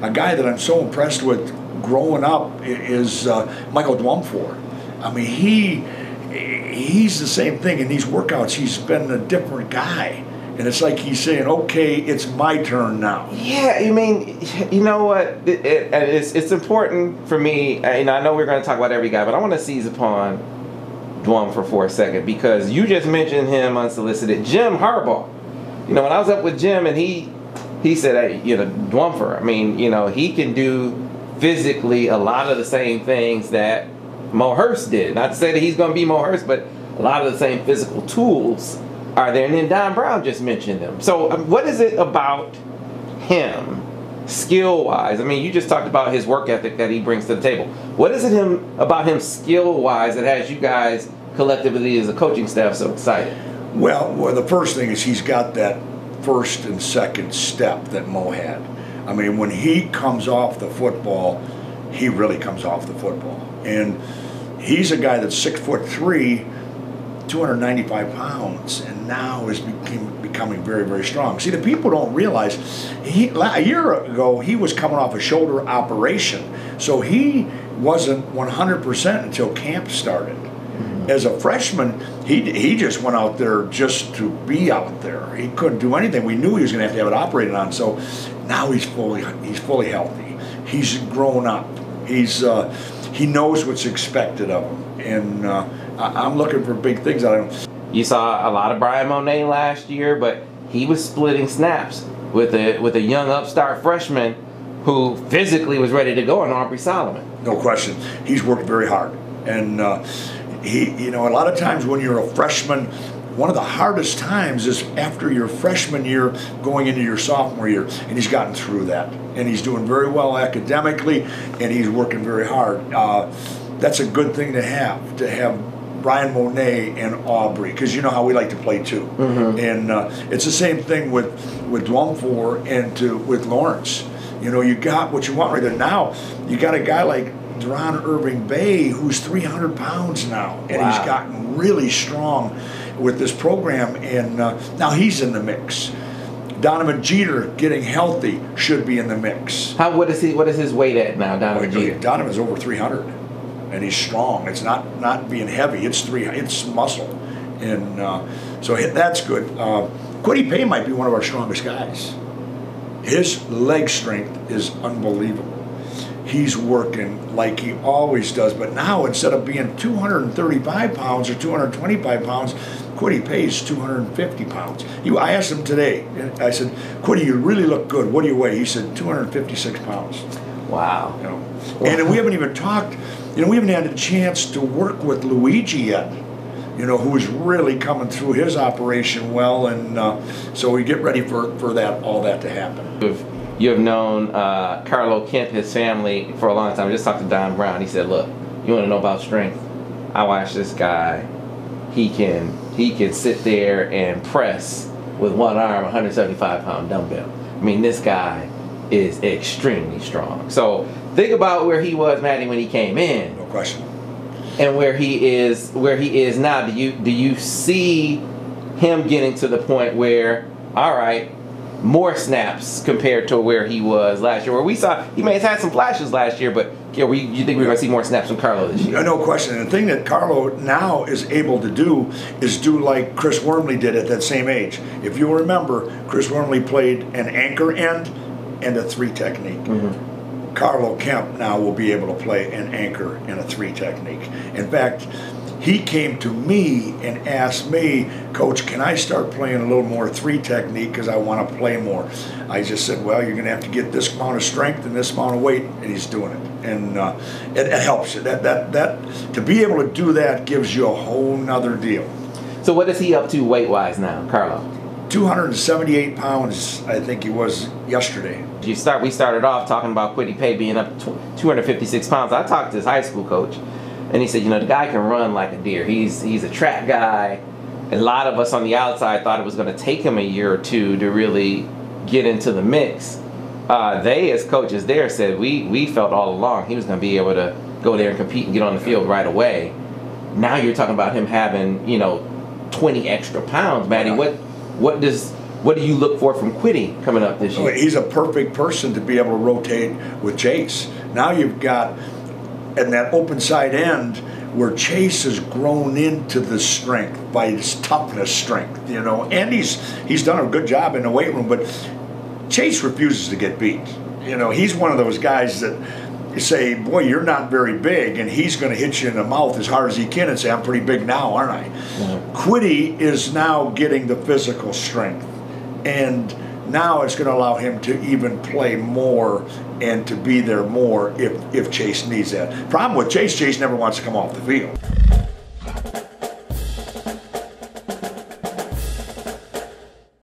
a guy that I'm so impressed with growing up is Michael Dwumfour. I mean, he's the same thing in these workouts. He's been a different guy. And it's like he's saying, okay, it's my turn now. Yeah, I mean, you know what? It's important for me. I know we're going to talk about every guy, but I want to seize upon Dwumfour for a second, because you just mentioned him unsolicited. Jim Harbaugh. You know, when I was up with Jim and he said, hey, you know, Dwumfour, I mean, you know, he can do physically a lot of the same things that Mo Hurst did. Not to say that he's going to be Mo Hurst, but a lot of the same physical tools are there. And then Don Brown just mentioned them. So what is it about him, skill-wise? I mean, you just talked about his work ethic that he brings to the table. What is it about him skill-wise that has you guys collectively as a coaching staff so excited? Well, the first thing is he's got that first and second step that Mo had. I mean, when he comes off the football, he really comes off the football. And he's a guy that's 6'3", 295 pounds, and now is becoming very, very strong. See, the people don't realize, a year ago, he was coming off a shoulder operation, so he wasn't 100% until camp started. Mm-hmm. As a freshman, he just went out there just to be out there. He couldn't do anything. We knew he was going to have it operated on, so now he's fully healthy. He's grown up. He knows what's expected of him, and I'm looking for big things out of him. You saw a lot of Brian Monet last year, but he was splitting snaps with a young upstart freshman who physically was ready to go in Aubrey Solomon. No question. He's worked very hard. And you know, a lot of times when you're a freshman, one of the hardest times is after your freshman year going into your sophomore year, and he's gotten through that. And he's doing very well academically, and he's working very hard. That's a good thing to have Brian Monet and Aubrey, because you know how we like to play too. Mm-hmm. And it's the same thing with Dwumfour and with Lawrence. You know, you got what you want right there. Now you got a guy like Deron Irving Bay who's 300 pounds now, and wow. He's gotten really strong with this program, and now he's in the mix. Donovan Jeter getting healthy should be in the mix. What is his weight at now, Donovan Jeter? Donovan's over 300, and he's strong. It's not being heavy. It's muscle, and so that's good. Kwity Paye might be one of our strongest guys. His leg strength is unbelievable. He's working like he always does, but now instead of being 235 pounds or 225 pounds, Kwity Paye's 250 pounds. I asked him today, I said, Kwity, you really look good. What do you weigh? He said 256 pounds. Wow. You know? And we haven't even talked, you know, we haven't had a chance to work with Luigi yet, you know, who's really coming through his operation well, and so we get ready for all that to happen. You have known Carlo Kemp, his family, for a long time. I just talked to Don Brown. He said, look, you want to know about strength? I watch this guy. He can sit there and press with one arm 175-pound dumbbell. I mean, this guy is extremely strong. So think about where he was, Matty, when he came in. No question. And where he is now. Do you see him getting to the point where, all right, more snaps compared to where he was last year? Where we saw he may have had some flashes last year, but you think we're going to see more snaps from Carlo this year? No question. And the thing that Carlo now is able to do is do like Chris Wormley did at that same age. If you remember, Chris Wormley played an anchor end and a 3 technique. Mm-hmm. Carlo Kemp now will be able to play an anchor and a 3 technique. In fact, he came to me and asked me, Coach, can I start playing a little more 3 technique because I want to play more? I just said, well, you're going to have to get this amount of strength and this amount of weight, and he's doing it. And it helps you. That to be able to do that gives you a whole nother deal. So what is he up to weight-wise now, Carlo? 278 pounds, I think he was yesterday. We started off talking about Kwity Paye being up 256 pounds. I talked to his high school coach, and he said, you know, the guy can run like a deer. He's a track guy. A lot of us on the outside thought it was going to take him a year or two to really get into the mix. They, as coaches there, said we felt all along he was going to be able to go there and compete and get on the field right away. Now you're talking about him having, you know, 20 extra pounds, Matty. What does what do you look for from Kwity coming up this year? He's a perfect person to be able to rotate with Chase. Now you've got, in that open side end, where Chase has grown into the strength by his toughness strength, you know, and he's done a good job in the weight room, but Chase refuses to get beat. You know, he's one of those guys that you say, boy, you're not very big, and he's going to hit you in the mouth as hard as he can and say, I'm pretty big now, aren't I? Mm-hmm. Kwity is now getting the physical strength, and now it's going to allow him to even play more and to be there more if Chase needs that. Problem with Chase never wants to come off the field.